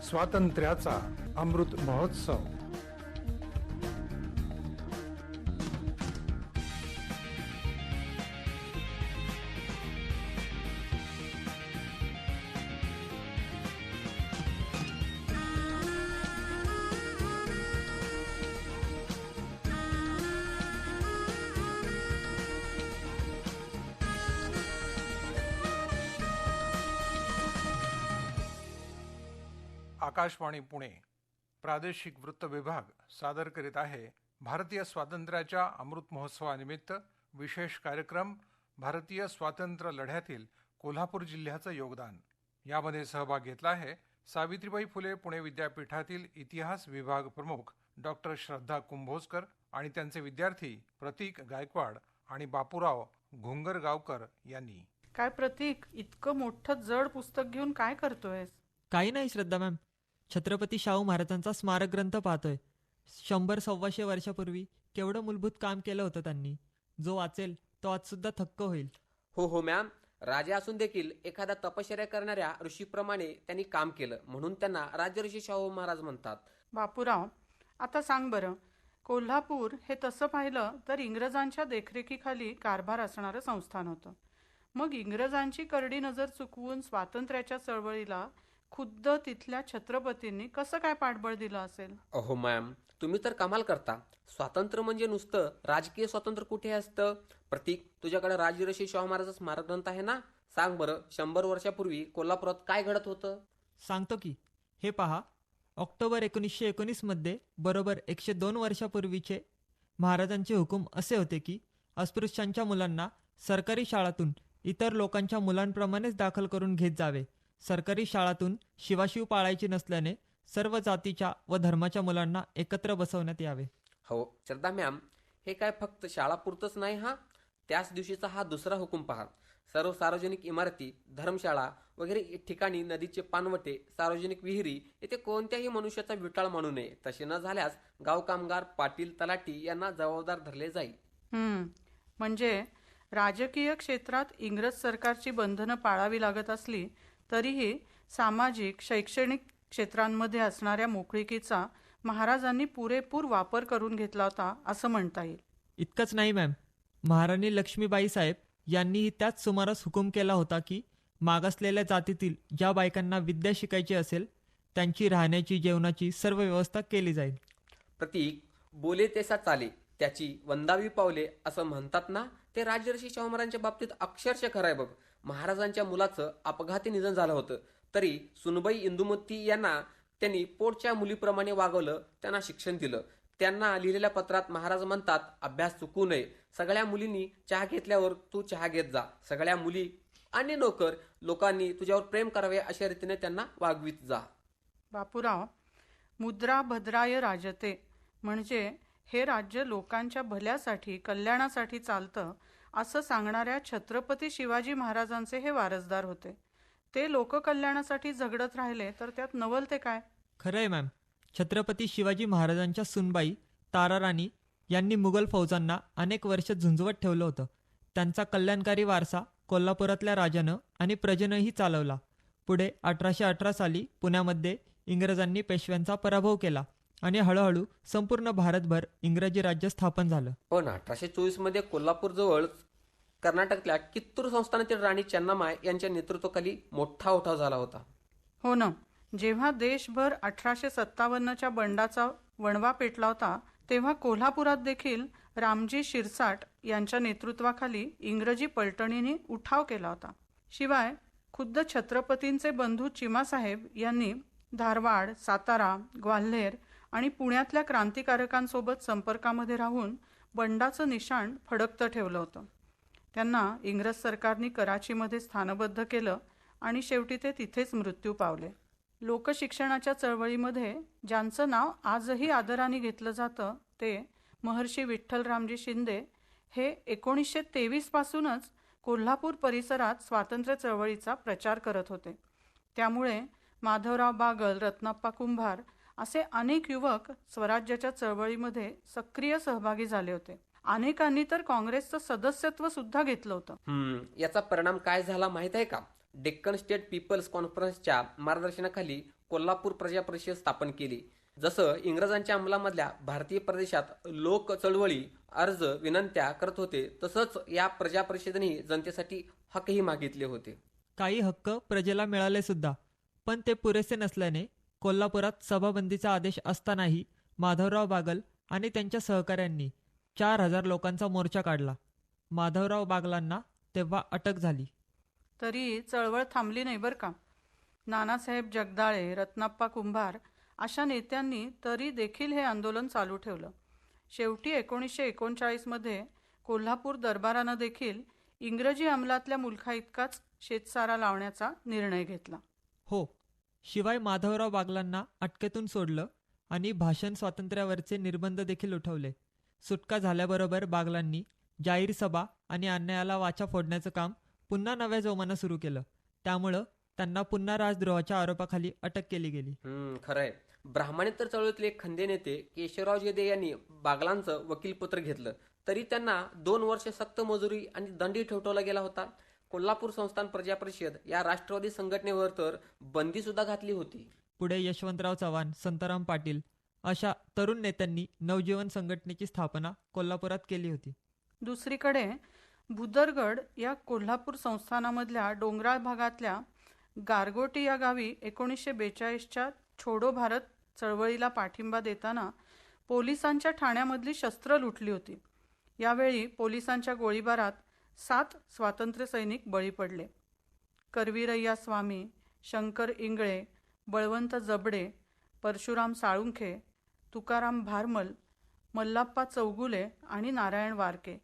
स्वातंत्र्याचा अमृत महोत्सव. आकाशवाणी पुणे प्रादेशिक वृत्त विभाग सादर करीत आहे भारतीय स्वातंत्र्याच्या अमृत महोत्सवानिमित्त विशेष कार्यक्रम. भारतीय स्वातंत्र्य लढ्यातील कोल्हापूर जिल्ह्याचं योगदान यामध्ये सहभाग घेतला आहे सावित्रीबाई फुले पुणे विद्यापीठातील इतिहास विभाग प्रमुख डॉक्टर श्रद्धा कुंभोजकर आणि त्यांचे विद्यार्थी प्रतीक गायकवाड आणि बापूराव घोंगरगावकर यांनी. काय प्रतीक, इतकं मोठं जड पुस्तक घेऊन काय करतोयस? काही नाही श्रद्धा मॅम, छत्रपती शाहू महाराजांचा स्मारक ग्रंथ पाहतोय. 100-125 वर्षापूर्वी केवढं मूलभूत काम केलं होतं त्यांनी. जो वाचेल तो आज सुद्धा थक्क होईल. हो मॅम, राजे असून देखील एखादा तपश्चर्या करणाऱ्या ऋषीप्रमाणे त्यांनी काम केलं, म्हणून त्यांना राजर्षी शाहू महाराज म्हणतात. बापूराव, आता सांग बरं, कोल्हापूर हे तसं पाहिलं तर इंग्रजांच्या देखरेखीखाली कारभार असणारं संस्थान होतं. मग इंग्रजांची करडी नजर चुकवून स्वातंत्र्याच्या चळवळीला खुद्द तिथल्या छत्रपतींनी कसं काय पाठबळ दिलं असेल? अहो मॅम, तुम्ही तर कमाल करता. स्वातंत्र्य म्हणजे नुसतं राजकीय स्वातंत्र्य कुठे असतं? प्रतीक, तुझ्याकडे राजर्षी शाहू महाराज स्मारक ग्रंथ आहे ना? सांग बरं, 100 वर्षापूर्वी कोल्हापुरात काय घडत होतं? सांगतो की. हे पहा, ऑक्टोबर 1919 मध्ये बरोबर 102 वर्षापूर्वीचे महाराजांचे हुकूम असे होते की अस्पृश्यांच्या मुलांना सरकारी शाळातून इतर लोकांच्या मुलांप्रमाणेच दाखल करून घेत जावे. सरकारी शाळातून शिवाशिव पाळायची नसल्याने सर्व जातीच्या व धर्माच्या मुलांना एकत्र बसवण्यात यावे. हो श्रद्धा मॅम, हे काय फक्त शाळापुरतच नाही हा. त्याच दिवशीचा हा दुसरा हुकूम पहा. सर्व सार्वजनिक इमारती, धर्मशाळा वगैरे ठिकाणी नदीचे पाणवटे, सार्वजनिक विहिरी येथे कोणत्याही मनुष्याचा विटाळ मानू नये. तसे न झाल्यास गाव कामगार, पाटील, तलाठी यांना जबाबदार धरले जाईल. म्हणजे राजकीय क्षेत्रात इंग्रज सरकारची बंधनं पाळावी लागत असली तरीही सामाजिक, शैक्षणिक क्षेत्रांमध्ये असणाऱ्या मोकळीकीचा महाराजांनी पुरेपूर वापर करून घेतला होता असं म्हणता येईल. इतकंच नाही मॅम, महाराणी लक्ष्मीबाई साहेब यांनीही त्याच सुमारास हुकूम केला होता की मागासलेल्या जातीतील ज्या बायकांना विद्या शिकायची असेल त्यांची राहण्याची, जेवणाची सर्व व्यवस्था केली जाईल. प्रतीक, बोले तेसा चाले, त्याची वंदावी पावले असं म्हणतात ना, ते राजर्षी शाहू महाराजांच्या बाबतीत अक्षरशः खरं आहे बघ. महाराजांच्या मुलाचं अपघाती निधन झालं होतं, तरी सुनबाई इंदुमती यांना त्यांनी पोटच्या मुलीप्रमाणे वागवलं, त्यांना शिक्षण दिलं. त्यांना लिहिलेल्या पत्रात महाराज म्हणतात, अभ्यास चुकू नये, सगळ्या मुलींनी चहा घेतल्यावर तू चहा घेत जा, सगळ्या मुली आणि नोकर लोकांनी तुझ्यावर प्रेम करावे अशा रीतीने त्यांना वागवीत जा. बापूराव, मुद्रा भद्राय राजते म्हणजे हे राज्य लोकांच्या भल्यासाठी, कल्याणासाठी चालतं असं सांगणाऱ्या छत्रपती शिवाजी महाराजांचे हे वारसदार होते. ते लोककल्याणासाठी झगडत राहिले तर त्यात नवल ते काय? खरंय मॅम, छत्रपती शिवाजी महाराजांच्या सुनबाई ताराराणी यांनी मुघल फौजांना अनेक वर्ष झुंजवत ठेवलं होतं. त्यांचा कल्याणकारी वारसा कोल्हापुरातल्या राजानं आणि प्रजेनंही चालवला. पुढे 1818 साली पुण्यामध्ये इंग्रजांनी पेशव्यांचा पराभव केला आणि हळूहळू संपूर्ण भारतभर इंग्रजी राज्य स्थापन झालं. पण 1824 मध्ये कोल्हापूर जवळ कर्नाटकच्या कित्तूर संस्थानातील राणी चेन्नम्मा यांच्या नेतृत्वाखाली मोठा उठाव झाला होता. हो ना, जेव्हा देशभर 1857च्या बंडाचा वणवा पेटला होता तेव्हा कोल्हापुरात देखील रामजी शिरसाट यांच्या नेतृत्वाखाली इंग्रजी पलटणींनी उठाव केला होता. शिवाय खुद्द छत्रपतींचे बंधू चिमासाहेब यांनी धारवाड, सातारा, ग्वाल्हेर आणि पुण्यातल्या क्रांतिकारकांसोबत संपर्कामध्ये राहून बंडाचं निशाण फडकतं ठेवलं होतं. त्यांना इंग्रज सरकारने कराचीमध्ये स्थानबद्ध केलं आणि शेवटी ते तिथेच मृत्यू पावले. लोकशिक्षणाच्या चळवळीमध्ये ज्यांचं नाव आजही आदराने घेतलं जातं ते महर्षी विठ्ठलरामजी शिंदे हे 1923 पासूनच कोल्हापूर परिसरात स्वातंत्र्य चळवळीचा प्रचार करत होते. त्यामुळे माधवराव बागल, रत्नाप्पा कुंभार असे अनेक युवक स्वराज्याच्या चळवळीमध्ये सक्रिय सहभागी झाले होते. अनेकांनी तर काँग्रेसचं सदस्यत्व सुद्धा घेतलं होतं. याचा परिणाम काय झाला माहित आहे का? डेक्कन स्टेट पीपल्स कॉन्फरन्सच्या मार्गदर्शनाखाली कोल्हापूर प्रजा परिषद स्थापन केली. जसं इंग्रजांच्या अंमलामधल्या भारतीय प्रदेशात लोक चळवळी, अर्ज, विनंत्या करत होते, तसंच या प्रजा परिषदेने जनतेसाठी हकही मागितले होते. काही हक्क प्रजेला मिळाले सुद्धा, पण ते पुरेसे नसल्याने कोल्हापुरात सभाबंदीचा आदेश असतानाही माधवराव बागल आणि त्यांच्या सहकाऱ्यांनी 4,000 लोकांचा मोर्चा काढला. माधवराव बागलांना तेव्हा अटक झाली. तरी चळवळ थांबली नाही बरं का. नानासाहेब जगदाळे, रत्नाप्पा कुंभार अशा नेत्यांनी तरी देखील हे आंदोलन चालू ठेवलं. शेवटी 1939मध्ये कोल्हापूर दरबारानं देखील इंग्रजी अंमलातल्या मुलखाइतकाच शेतसारा लावण्याचा निर्णय घेतला. हो, शिवाय माधवराव बागलांना अटकेतून सोडलं आणि भाषण स्वातंत्र्यावरचे निर्बंध देखील उठवले. सुटका झाल्याबरोबर बागलांनी जाहीर सभा आणि अन्यायाला वाचा फोडण्याचं काम पुन्हा नव्या जोमानं सुरू केलं. त्यामुळं त्यांना पुन्हा राजद्रोहाच्या आरोपाखाली अटक केली गेली. खरंय. ब्राह्मणेतर चळवळीतले खंदे नेते केशवराव जेदे यांनी बागलांचं वकीलपत्र घेतलं, तरी त्यांना 2 वर्ष सक्त मजुरी आणि दंडी ठोठावला गेला होता. कोल्हापूर संस्थान प्रजा परिषद या राष्ट्रवादी संघटनेवर तर बंदी सुद्धा घातली होती. पुढे यशवंतराव चव्हाण, संताराम पाटील अशा तरुण नेत्यांनी नवजीवन संघटनेची स्थापना कोल्हापुरात केली होती. दुसरीकडे भुदरगड या कोल्हापूर संस्थानामधल्या डोंगराळ भागातल्या गारगोटी या गावी 1942च्या छोडो भारत चळवळीला पाठिंबा देताना पोलिसांच्या ठाण्यामधली शस्त्र लुटली होती. यावेळी पोलिसांच्या गोळीबारात 7 स्वातंत्र्य सैनिक बळी पडले. करवीरय्या स्वामी, शंकर इंगळे, बळवंत जबडे, परशुराम साळुंखे, तुकाराम भारमल, मल्लाप्पा चौगुले आणि नारायण वारके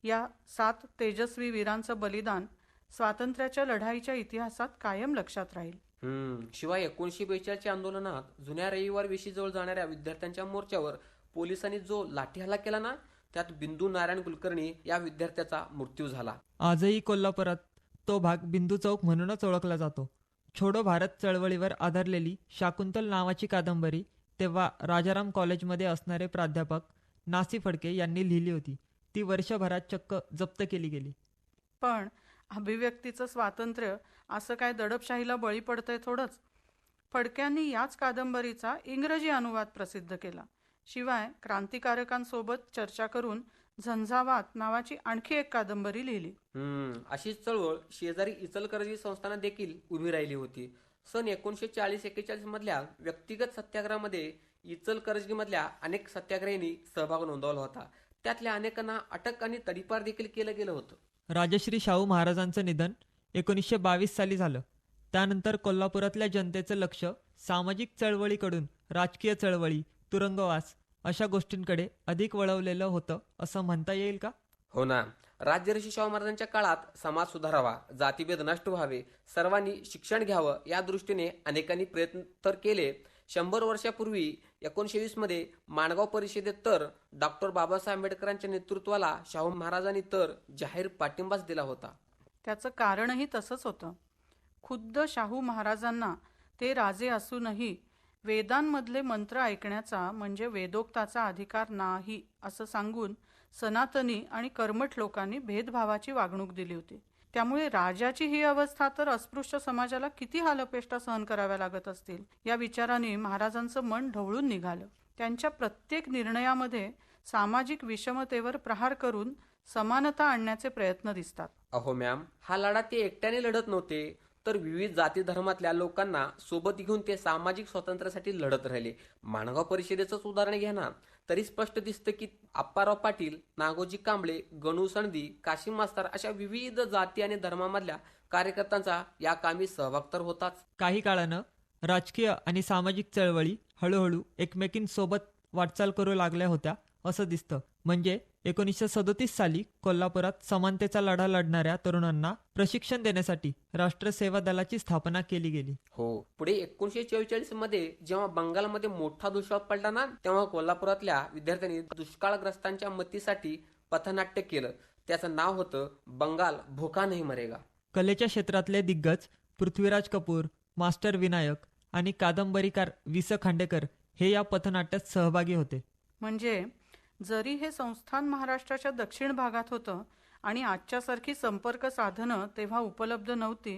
या 7 तेजस्वी वीरांचं बलिदान स्वातंत्र्याच्या लढाईच्या इतिहासात कायम लक्षात राहील. शिवाय 1942च्या आंदोलनात जुन्या रविवार वेशीजवळ जाणाऱ्या विद्यार्थ्यांच्या मोर्चावर पोलिसांनी जो लाठीहल्ला केला ना, त्यात बिंदू नारायण कुलकर्णी या विद्यार्थ्याचा मृत्यू झाला. आजही कोल्हापुरात तो भाग बिंदू चौक म्हणूनच ओळखला जातो. छोडो भारत चळवळीवर आधारलेली शाकुंतल नावाची कादंबरी तेव्हा राजाराम कॉलेजमध्ये असणारे प्राध्यापक नासी फडके यांनी लिहिली होती. ती वर्षभरात चक्क जप्त केली गेली. पण अभिव्यक्तीचं स्वातंत्र्य असं काय दडपशाहीला बळी पडतंय थोडंच. फडक्यांनी याच कादंबरीचा इंग्रजी अनुवाद प्रसिद्ध केला. शिवाय क्रांतिकारकांसोबत चर्चा करून झंझावात नावाची आणखी एक कादंबरी लिहिली. अशीच चळवळ शेजारी इचलकरंजी संस्थानात देखील उभी राहिली होती. सन 1940-41 मधल्या व्यक्तिगत सत्याग्रहामध्ये इचलकरंजीमधल्या अनेक सत्याग्रहींनी सहभाग नोंदवला होता. त्यातल्या अनेकांना अटक आणि तडीपार देखील केलं गेलं होतं. राजश्री शाहू महाराजांचं निधन 1922 साली झालं. त्यानंतर कोल्हापुरातल्या जनतेचं लक्ष सामाजिक चळवळीकडून राजकीय चळवळी, तुरुंगवास अशा गोष्टींकडे अधिक वळवलेलं होतं असं म्हणता येईल का? हो ना. राजर्षी शाहू महाराजांच्या काळात समाज सुधारावा, जातीभेद नष्ट व्हावे, सर्वांनी शिक्षण घ्यावं या दृष्टीने अनेकांनी प्रयत्न तर केले. 100 वर्षापूर्वी 1920 मध्ये माणगाव परिषदेत तर डॉक्टर बाबासाहेब आंबेडकरांच्या नेतृत्वाला शाहू महाराजांनी तर जाहीर पाठिंबाच दिला होता. त्याचं कारणही तसंच होतं. खुद्द शाहू महाराजांना ते राजे असूनही वेदांमधले मंत्र ऐकण्याचा म्हणजे वेदोक्ताचा अधिकार नाही असं सांगून सनातनी आणि कर्मठ लोकांनी भेदभावाची वागणूक दिली होती. त्यामुळे राजाची ही अवस्था तर अस्पृश्य समाजाला किती हालअपेष्टा सहन कराव्या लागत असतील या विचाराने महाराजांचं मन ढवळून निघालं. त्यांच्या प्रत्येक निर्णयामध्ये सामाजिक विषमतेवर प्रहार करून समानता आणण्याचे प्रयत्न दिसतात. अहो मॅम, हा लढा ते एकट्याने लढत नव्हते, तर विविध जाती धर्मातल्या लोकांना सोबत घेऊन ते सामाजिक स्वातंत्र्यासाठी लढत राहिले. माणगाव परिषदेचंच उदाहरण घ्या ना, तरी स्पष्ट दिसतं की आप्पाराव पाटील, नागोजी कांबळे, गणू सणदी, काशिम मास्तर अशा विविध जाती आणि धर्मामधल्या कार्यकर्त्यांचा या कामी सहभाग तर होताच. काही काळानं राजकीय आणि सामाजिक चळवळी हळूहळू एकमेकींसोबत वाटचाल करू लागल्या होत्या असं दिसतं. म्हणजे 1937 साली कोल्हापुरात समानतेचा लढा लढणाऱ्या तरुणांना प्रशिक्षण देण्यासाठी राष्ट्र सेवा दलाची स्थापना केली गेली. हो. पुढे 1944 मध्ये जेव्हा बंगालमध्ये मोठा दुष्काळ पडला ना, तेव्हा कोल्हापुरातल्या विद्यार्थ्यांनी दुष्काळग्रस्तांच्या मदतीसाठी पथनाट्य केलं. त्याचं नाव होतं बंगाल भूका नहीं मरेगा. कलेच्या क्षेत्रातले दिग्गज पृथ्वीराज कपूर, मास्टर विनायक आणि कादंबरीकार वि. स. खांडेकर हे या पथनाट्यात सहभागी होते. म्हणजे जरी हे संस्थान महाराष्ट्राच्या दक्षिण भागात होतं आणि आजच्यासारखी संपर्क साधनं तेव्हा उपलब्ध नव्हती,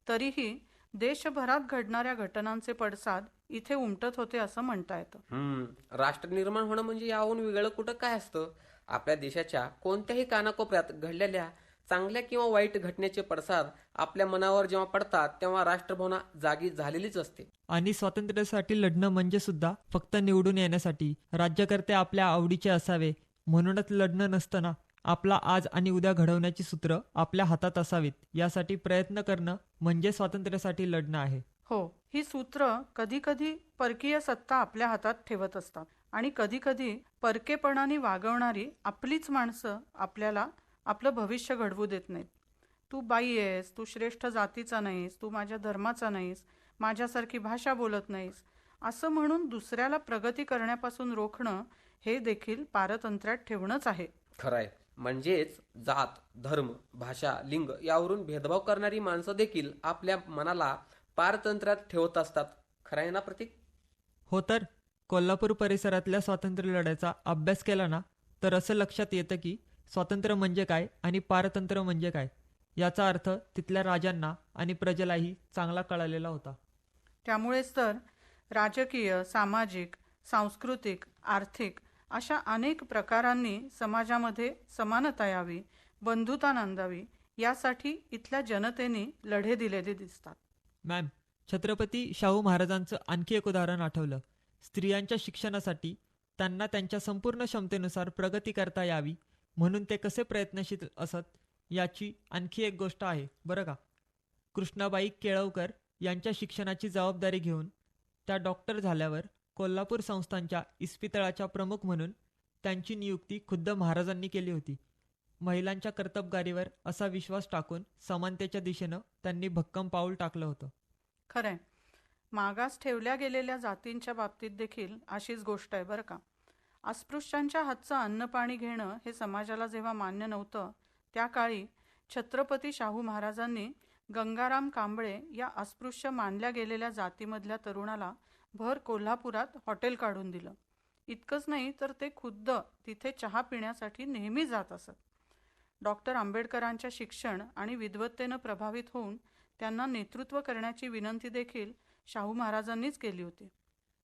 तरीही देशभरात घडणाऱ्या घटनांचे पडसाद इथे उमटत होते असं म्हणता येतं. राष्ट्र निर्माण होणं म्हणजे याहून वेगळं कुठं काय असतं. आपल्या देशाच्या कोणत्याही कानाकोपऱ्यात घडलेल्या चांगल्या किंवा वाईट घटनेचे पडसाद आपल्या मनावर जेव्हा पडतात तेव्हा राष्ट्रभावना जागी झालेलीच असते. आणि स्वातंत्र्यासाठी लढणं म्हणजे सुद्धा फक्त निवडून येण्यासाठी, राज्यकर्ते आपल्या आवडीचे असावे म्हणूनच लढणं नसतं ना. आपला आज आणि उद्या घडवण्याची सूत्र आपल्या हातात असावीत, यासाठी प्रयत्न करणं म्हणजे स्वातंत्र्यासाठी लढणं आहे. हो, ही सूत्र कधी कधी परकीय सत्ता आपल्या हातात ठेवत असतात आणि कधी कधी परकेपणाने वागवणारी आपलीच माणसं आपल्याला आपलं भविष्य घडवू देत नाहीत. तू बाई आहेस, तू श्रेष्ठ जातीचा नाहीस, तू माझ्या धर्माचा नाहीस, माझ्यासारखी भाषा बोलत नाहीस, असं म्हणून दुसऱ्याला प्रगती करण्यापासून रोखणं हे देखील पारतंत्र्यात ठेवणंच आहे. खरंय. म्हणजेच जात, धर्म, भाषा, लिंग यावरून भेदभाव करणारी माणसं देखील आपल्या मनाला पारतंत्र्यात ठेवत असतात. खरं आहे ना प्रतीक? हो तर, कोल्हापूर परिसरातल्या स्वातंत्र्य लढ्याचा अभ्यास केला ना तर असं लक्षात येतं की स्वातंत्र्य म्हणजे काय आणि पारतंत्र्य म्हणजे काय याचा अर्थ तिथल्या राजांना आणि प्रजेलाही चांगला कळालेला होता. त्यामुळेच तर राजकीय, सामाजिक, सांस्कृतिक, आर्थिक अशा अनेक प्रकारांनी समाजामध्ये समानता यावी, बंधुता नांदावी यासाठी इथल्या जनतेने लढे दिलेले दिसतात. मॅम, छत्रपती शाहू महाराजांचं आणखी एक उदाहरण आठवलं. स्त्रियांच्या शिक्षणासाठी त्यांना त्यांच्या संपूर्ण क्षमतेनुसार प्रगती करता यावी म्हणून ते कसे प्रयत्नशील असत याची आणखी एक गोष्ट आहे बरं का. कृष्णाबाई केळवकर यांच्या शिक्षणाची जबाबदारी घेऊन त्या डॉक्टर झाल्यावर कोल्हापूर संस्थांच्या इस्पितळाच्या प्रमुख म्हणून त्यांची नियुक्ती खुद्द महाराजांनी केली होती. महिलांच्या कर्तबगारीवर असा विश्वास टाकून समानतेच्या दिशेनं त्यांनी भक्कम पाऊल टाकलं होतं. खरंय, मागास ठेवल्या गेलेल्या जातींच्या बाबतीत देखील अशीच गोष्ट आहे बरं का. अस्पृश्यांच्या हातचं अन्नपाणी घेणं हे समाजाला जेव्हा मान्य नव्हतं त्या काळी छत्रपती शाहू महाराजांनी गंगाराम कांबळे या अस्पृश्य मानल्या गेलेल्या जातीमधल्या तरुणाला भर कोल्हापुरात हॉटेल काढून दिलं. इतकंच नाही तर ते खुद्द तिथे चहा पिण्यासाठी नेहमी जात असत. डॉक्टर आंबेडकरांच्या शिक्षण आणि विद्वत्तेनं प्रभावित होऊन त्यांना नेतृत्व करण्याची विनंती देखील शाहू महाराजांनीच केली होती.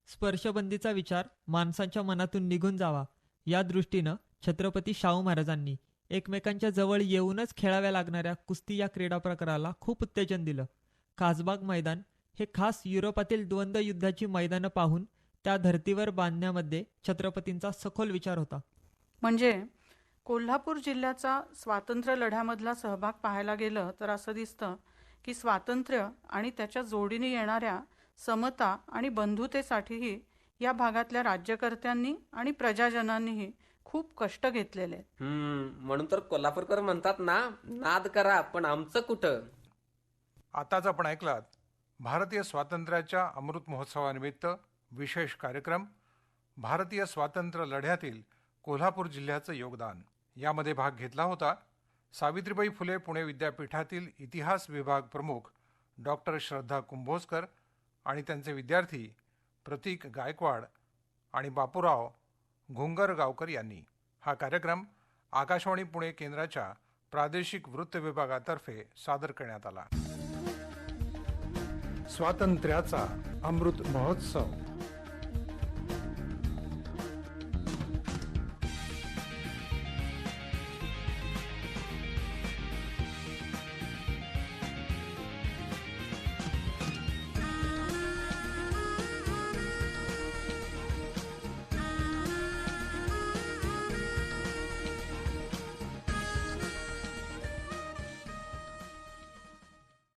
स्पर्शबंदीचा विचार माणसांच्या मनातून निघून जावा या दृष्टीनं छत्रपती शाहू महाराजांनी एकमेकांच्या जवळ येऊनच खेळाव्या लागणाऱ्या कुस्ती या क्रीडा प्रकाराला खूप उत्तेजन दिलं. कासबाग मैदान हे खास युरोपातील द्वंद्व युद्धाची मैदानं पाहून त्या धर्तीवर बांधण्यामध्ये छत्रपतींचा सखोल विचार होता. म्हणजे कोल्हापूर जिल्ह्याचा स्वातंत्र्य लढ्यामधला सहभाग पाहायला गेलं तर असं दिसतं की स्वातंत्र्य आणि त्याच्या जोडीने येणाऱ्या समता आणि बंधुतेसाठीही या भागातल्या राज्यकर्त्यांनी आणि प्रजाजनांनीही खूप कष्ट घेतलेले आहेत. म्हणून तर कोल्हापूरकर म्हणतात ना, नाद करा पण आमचं कुठं. आताच आपण ऐकलात भारतीय स्वातंत्र्याच्या अमृत महोत्सवानिमित्त विशेष कार्यक्रम भारतीय स्वातंत्र्य लढ्यातील कोल्हापूर जिल्ह्याचं योगदान. यामध्ये भाग घेतला होता सावित्रीबाई फुले पुणे विद्यापीठातील इतिहास विभाग प्रमुख डॉक्टर श्रद्धा कुंभोजकर आणि त्यांचे विद्यार्थी प्रतीक गायकवाड आणि बापूराव घोंगरगावकर यांनी. हा कार्यक्रम आकाशवाणी पुणे केंद्राच्या प्रादेशिक वृत्त विभागातर्फे सादर करण्यात आला. स्वातंत्र्याचा अमृत महोत्सव.